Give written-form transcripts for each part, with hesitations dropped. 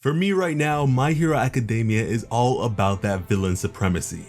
For me right now, My Hero Academia is all about that villain supremacy.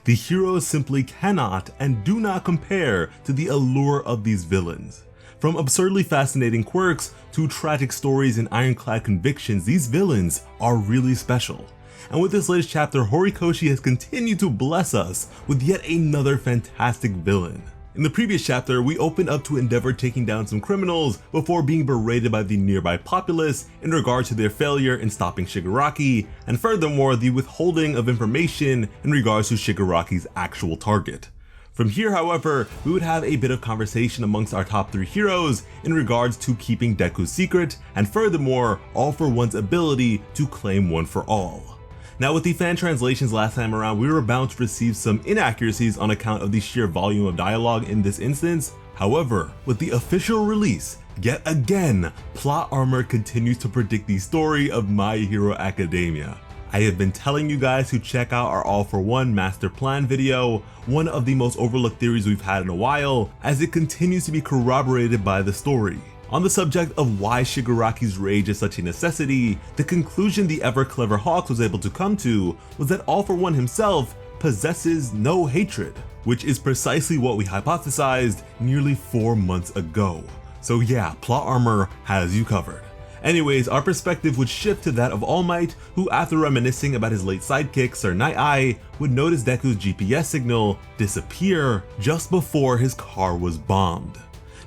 The heroes simply cannot and do not compare to the allure of these villains. From absurdly fascinating quirks to tragic stories and ironclad convictions, these villains are really special. And with this latest chapter, Horikoshi has continued to bless us with yet another fantastic villain. In the previous chapter, we opened up to Endeavor taking down some criminals before being berated by the nearby populace in regard to their failure in stopping Shigaraki, and furthermore the withholding of information in regards to Shigaraki's actual target. From here, however, we would have a bit of conversation amongst our top 3 heroes in regards to keeping Deku's secret, and furthermore, All For One's ability to claim One For All. Now, with the fan translations last time around, we were bound to receive some inaccuracies on account of the sheer volume of dialogue in this instance. However, with the official release, yet again, Plot Armor continues to predict the story of My Hero Academia. I have been telling you guys to check out our All For One Master Plan video, one of the most overlooked theories we've had in a while, as it continues to be corroborated by the story. On the subject of why Shigaraki's rage is such a necessity, the conclusion the ever-clever Hawks was able to come to was that All For One himself possesses no hatred, which is precisely what we hypothesized nearly 4 months ago. So yeah, Plot Armor has you covered. Anyways, our perspective would shift to that of All Might, who after reminiscing about his late sidekick Sir Night Eye, would notice Deku's GPS signal disappear just before his car was bombed.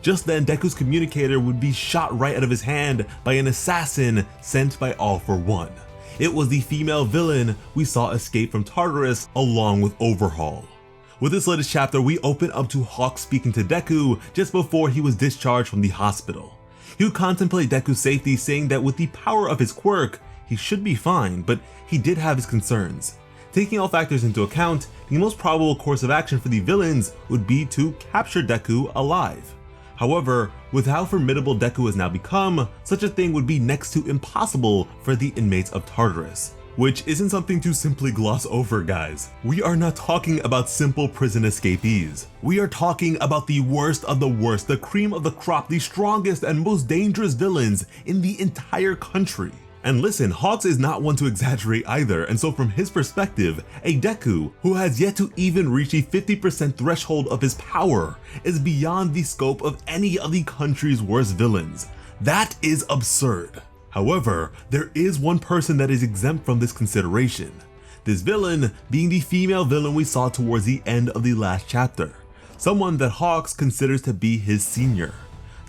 Just then, Deku's communicator would be shot right out of his hand by an assassin sent by All For One. It was the female villain we saw escape from Tartarus along with Overhaul. With this latest chapter, we open up to Hawk speaking to Deku just before he was discharged from the hospital. He would contemplate Deku's safety, saying that with the power of his quirk, he should be fine, but he did have his concerns. Taking all factors into account, the most probable course of action for the villains would be to capture Deku alive. However, with how formidable Deku has now become, such a thing would be next to impossible for the inmates of Tartarus. Which isn't something to simply gloss over, guys. We are not talking about simple prison escapees. We are talking about the worst of the worst, the cream of the crop, the strongest and most dangerous villains in the entire country. And listen, Hawks is not one to exaggerate either, and so from his perspective, a Deku who has yet to even reach the 50% threshold of his power is beyond the scope of any of the country's worst villains. That is absurd. However, there is one person that is exempt from this consideration. This villain being the female villain we saw towards the end of the last chapter. Someone that Hawks considers to be his senior.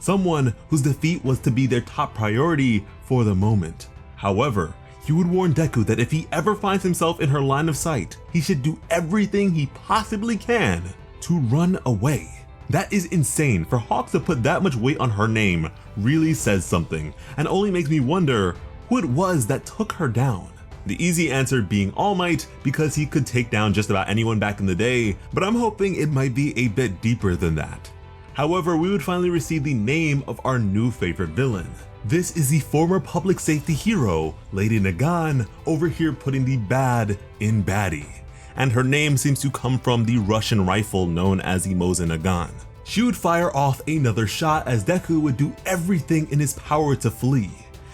Someone whose defeat was to be their top priority for the moment. However, he would warn Deku that if he ever finds himself in her line of sight, he should do everything he possibly can to run away. That is insane. For Hawks to put that much weight on her name really says something, and only makes me wonder who it was that took her down. The easy answer being All Might, because he could take down just about anyone back in the day, but I'm hoping it might be a bit deeper than that. However, we would finally receive the name of our new favorite villain. This is the former public safety hero, Lady Nagant, over here putting the bad in baddie. And her name seems to come from the Russian rifle known as the Mosin Nagant. She would fire off another shot as Deku would do everything in his power to flee.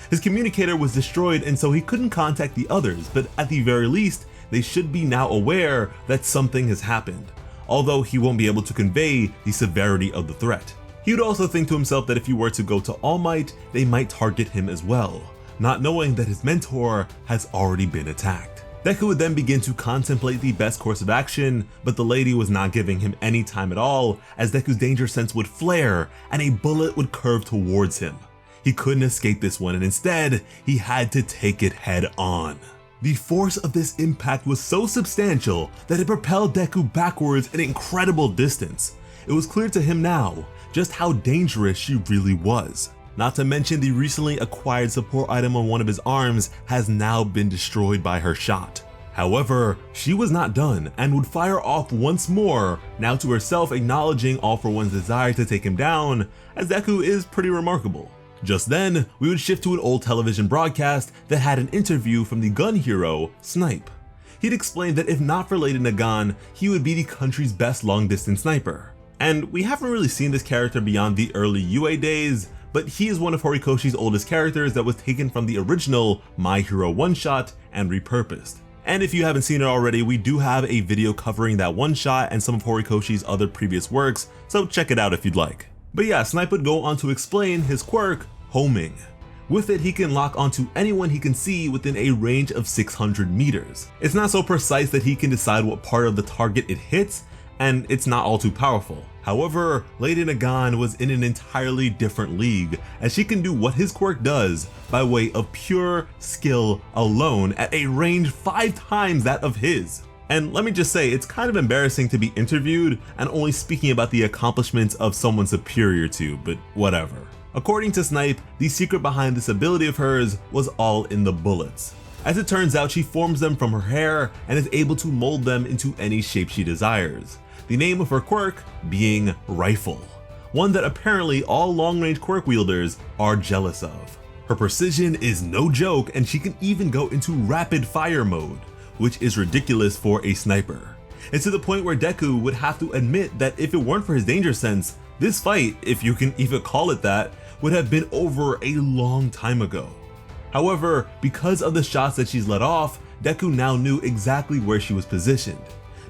His communicator was destroyed and so he couldn't contact the others, but at the very least, they should be now aware that something has happened, although he won't be able to convey the severity of the threat. He would also think to himself that if he were to go to All Might, they might target him as well, not knowing that his mentor has already been attacked. Deku would then begin to contemplate the best course of action, but the lady was not giving him any time at all, as Deku's danger sense would flare and a bullet would curve towards him. He couldn't escape this one, and instead, he had to take it head on. The force of this impact was so substantial that it propelled Deku backwards an incredible distance. It was clear to him now just how dangerous she really was. Not to mention the recently acquired support item on one of his arms has now been destroyed by her shot. However, she was not done and would fire off once more, now to herself acknowledging All For One's desire to take him down, as Deku is pretty remarkable. Just then, we would shift to an old television broadcast that had an interview from the gun hero, Snipe. He'd explained that if not for Lady Nagant, he would be the country's best long-distance sniper. And we haven't really seen this character beyond the early UA days, but he is one of Horikoshi's oldest characters that was taken from the original My Hero one-shot and repurposed. And if you haven't seen it already, we do have a video covering that one-shot and some of Horikoshi's other previous works, so check it out if you'd like. But yeah, Snipe would go on to explain his quirk, homing. With it, he can lock onto anyone he can see within a range of 600 meters. It's not so precise that he can decide what part of the target it hits, and it's not all too powerful. However, Lady Nagant was in an entirely different league, as she can do what his quirk does by way of pure skill alone at a range 5 times that of his. And let me just say, it's kind of embarrassing to be interviewed and only speaking about the accomplishments of someone superior to, but whatever. According to Snipe, the secret behind this ability of hers was all in the bullets. As it turns out, she forms them from her hair and is able to mold them into any shape she desires. The name of her quirk being Rifle, one that apparently all long-range quirk wielders are jealous of. Her precision is no joke, and she can even go into rapid fire mode, which is ridiculous for a sniper. It's to the point where Deku would have to admit that if it weren't for his danger sense, this fight, if you can even call it that, would have been over a long time ago. However, because of the shots that she's let off, Deku now knew exactly where she was positioned.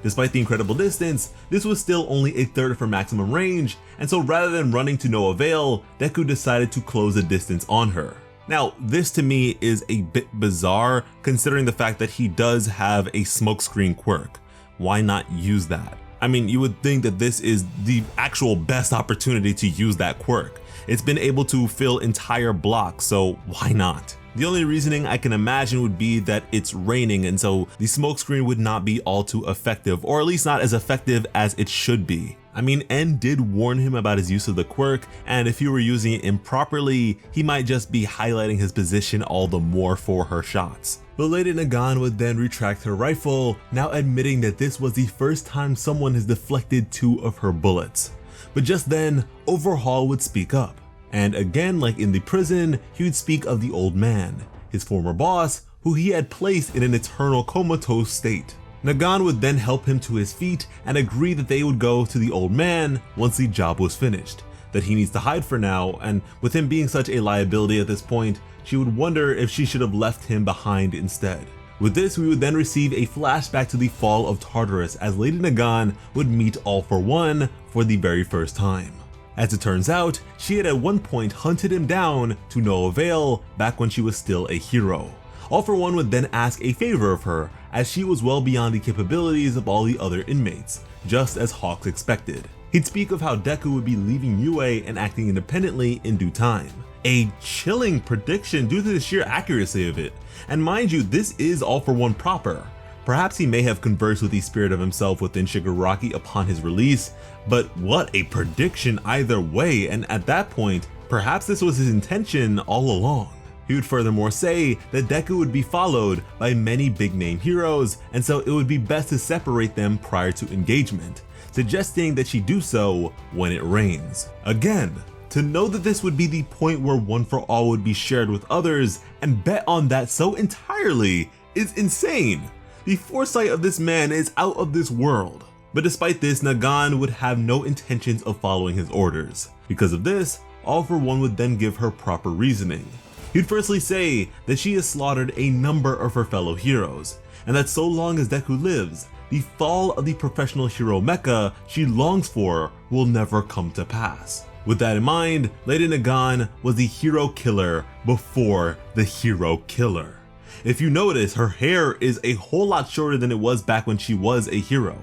Despite the incredible distance, this was still only a third of her maximum range, and so rather than running to no avail, Deku decided to close the distance on her. Now, this to me is a bit bizarre considering the fact that he does have a smokescreen quirk. Why not use that? I mean, you would think that this is the actual best opportunity to use that quirk. It's been able to fill entire blocks, so why not? The only reasoning I can imagine would be that it's raining, and so the smokescreen would not be all too effective, or at least not as effective as it should be. I mean, N did warn him about his use of the quirk, and if he were using it improperly, he might just be highlighting his position all the more for her shots. But Lady Nagant would then retract her rifle, now admitting that this was the first time someone has deflected 2 of her bullets. But just then, Overhaul would speak up. And again, like in the prison, he would speak of the old man, his former boss, who he had placed in an eternal comatose state. Nagant would then help him to his feet and agree that they would go to the old man once the job was finished, that he needs to hide for now, and with him being such a liability at this point, she would wonder if she should have left him behind instead. With this, we would then receive a flashback to the fall of Tartarus as Lady Nagant would meet All For One for the very first time. As it turns out, she had at one point hunted him down to no avail back when she was still a hero. All For One would then ask a favor of her, as she was well beyond the capabilities of all the other inmates, just as Hawks expected. He'd speak of how Deku would be leaving UA and acting independently in due time. A chilling prediction due to the sheer accuracy of it. And mind you, this is All For One proper. Perhaps he may have conversed with the spirit of himself within Shigaraki upon his release, but what a prediction either way, and at that point, perhaps this was his intention all along. He would furthermore say that Deku would be followed by many big name heroes, and so it would be best to separate them prior to engagement, suggesting that she do so when it rains. Again, to know that this would be the point where One For All would be shared with others and bet on that so entirely is insane. The foresight of this man is out of this world. But despite this, Nagant would have no intentions of following his orders. Because of this, All For One would then give her proper reasoning. He'd firstly say that she has slaughtered a number of her fellow heroes, and that so long as Deku lives, the fall of the professional hero mecha she longs for will never come to pass. With that in mind, Lady Nagant was the hero killer before the hero killer. If you notice, her hair is a whole lot shorter than it was back when she was a hero.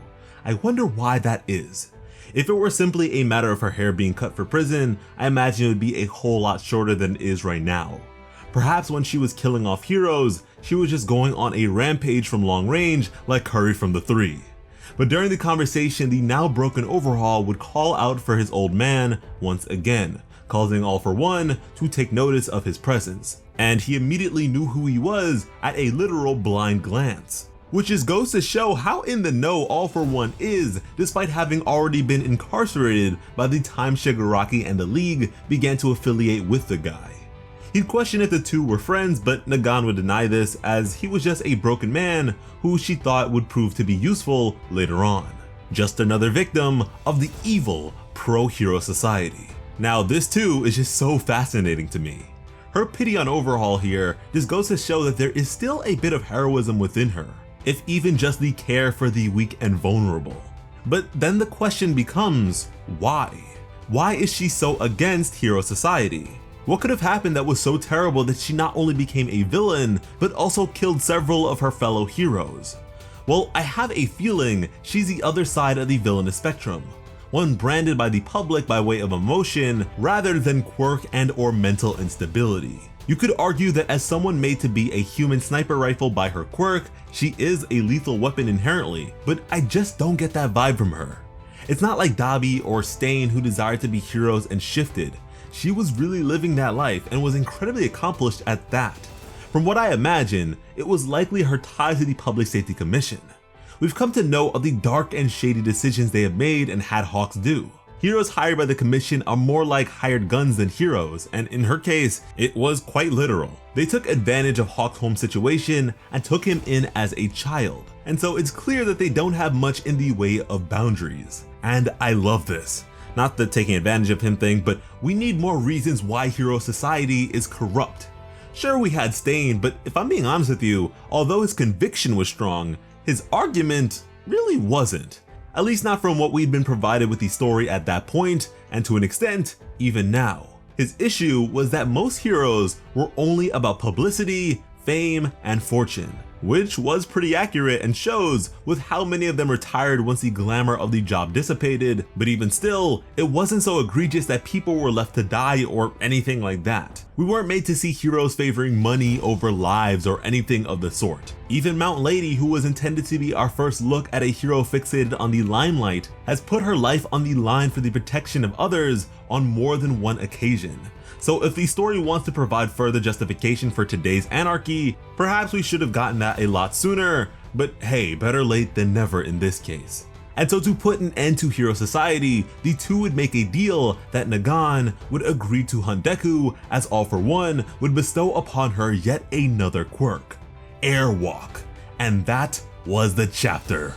I wonder why that is. If it were simply a matter of her hair being cut for prison, I imagine it would be a whole lot shorter than it is right now. Perhaps when she was killing off heroes, she was just going on a rampage from long range like Curry from the 3. But during the conversation, the now broken Overhaul would call out for his old man once again, causing All For One to take notice of his presence. And he immediately knew who he was at a literal blind glance. Which just goes to show how in the know All For One is, despite having already been incarcerated by the time Shigaraki and the League began to affiliate with the guy. He'd question if the two were friends, but Nagant would deny this, as he was just a broken man who she thought would prove to be useful later on. Just another victim of the evil pro-hero society. Now this too is just so fascinating to me. Her pity on Overhaul here just goes to show that there is still a bit of heroism within her, if even just the care for the weak and vulnerable. But then the question becomes, why? Why is she so against hero society? What could have happened that was so terrible that she not only became a villain, but also killed several of her fellow heroes? Well, I have a feeling she's the other side of the villainous spectrum, one branded by the public by way of emotion rather than quirk and or mental instability. You could argue that as someone made to be a human sniper rifle by her quirk, she is a lethal weapon inherently, but I just don't get that vibe from her. It's not like Dabi or Stain who desired to be heroes and shifted. She was really living that life and was incredibly accomplished at that. From what I imagine, it was likely her tie to the Public Safety Commission. We've come to know of the dark and shady decisions they have made and had Hawks do. Heroes hired by the Commission are more like hired guns than heroes, and in her case, it was quite literal. They took advantage of Hawk's home situation and took him in as a child, and so it's clear that they don't have much in the way of boundaries. And I love this. Not the taking advantage of him thing, but we need more reasons why hero society is corrupt. Sure, we had Stain, but if I'm being honest with you, although his conviction was strong, his argument really wasn't. At least not from what we'd been provided with the story at that point, and to an extent, even now. His issue was that most heroes were only about publicity, fame, and fortune, which was pretty accurate and shows with how many of them retired once the glamour of the job dissipated, but even still, it wasn't so egregious that people were left to die or anything like that. We weren't made to see heroes favoring money over lives or anything of the sort. Even Mount Lady, who was intended to be our first look at a hero fixated on the limelight, has put her life on the line for the protection of others on more than one occasion. So if the story wants to provide further justification for today's anarchy, perhaps we should have gotten that a lot sooner, but hey, better late than never in this case. And so to put an end to hero society, the two would make a deal that NAGANT would agree to hunt DEKU, as All for One would bestow upon her yet another quirk, Airwalk. And that was the chapter.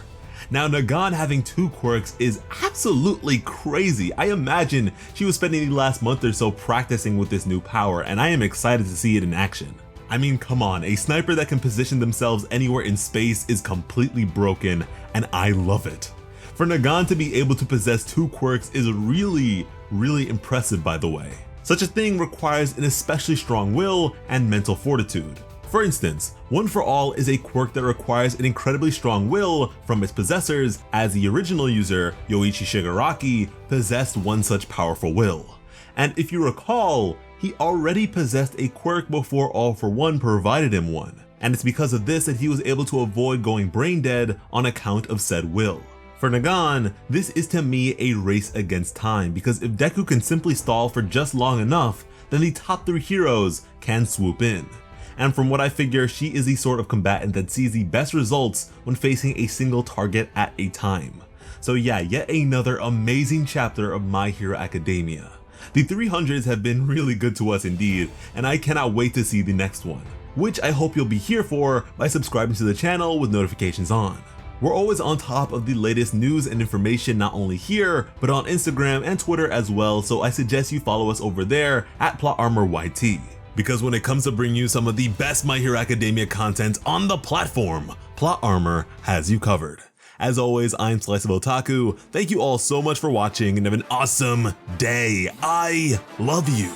Now NAGANT having two quirks is absolutely crazy. I imagine she was spending the last month or so practicing with this new power, and I am excited to see it in action. I mean, come on, a sniper that can position themselves anywhere in space is completely broken, and I love it. For NAGANT to be able to possess two quirks is really impressive, by the way. Such a thing requires an especially strong will and mental fortitude. For instance, One for All is a quirk that requires an incredibly strong will from its possessors, as the original user, Yoichi Shigaraki, possessed one such powerful will. And if you recall, he already possessed a quirk before All for One provided him one, and it's because of this that he was able to avoid going brain dead on account of said will. For NAGANT, this is to me a race against time, because if DEKU can simply stall for just long enough, then the top 3 heroes can swoop in. And from what I figure, she is the sort of combatant that sees the best results when facing a single target at a time. So yeah, yet another amazing chapter of My Hero Academia. The 300s have been really good to us indeed, and I cannot wait to see the next one, which I hope you'll be here for by subscribing to the channel with notifications on. We're always on top of the latest news and information, not only here, but on Instagram and Twitter as well, so I suggest you follow us over there at PlotArmorYT. Because when it comes to bringing you some of the best My Hero Academia content on the platform, Plot Armor has you covered. As always, I'm Slice of Otaku. Thank you all so much for watching and have an awesome day. I love you.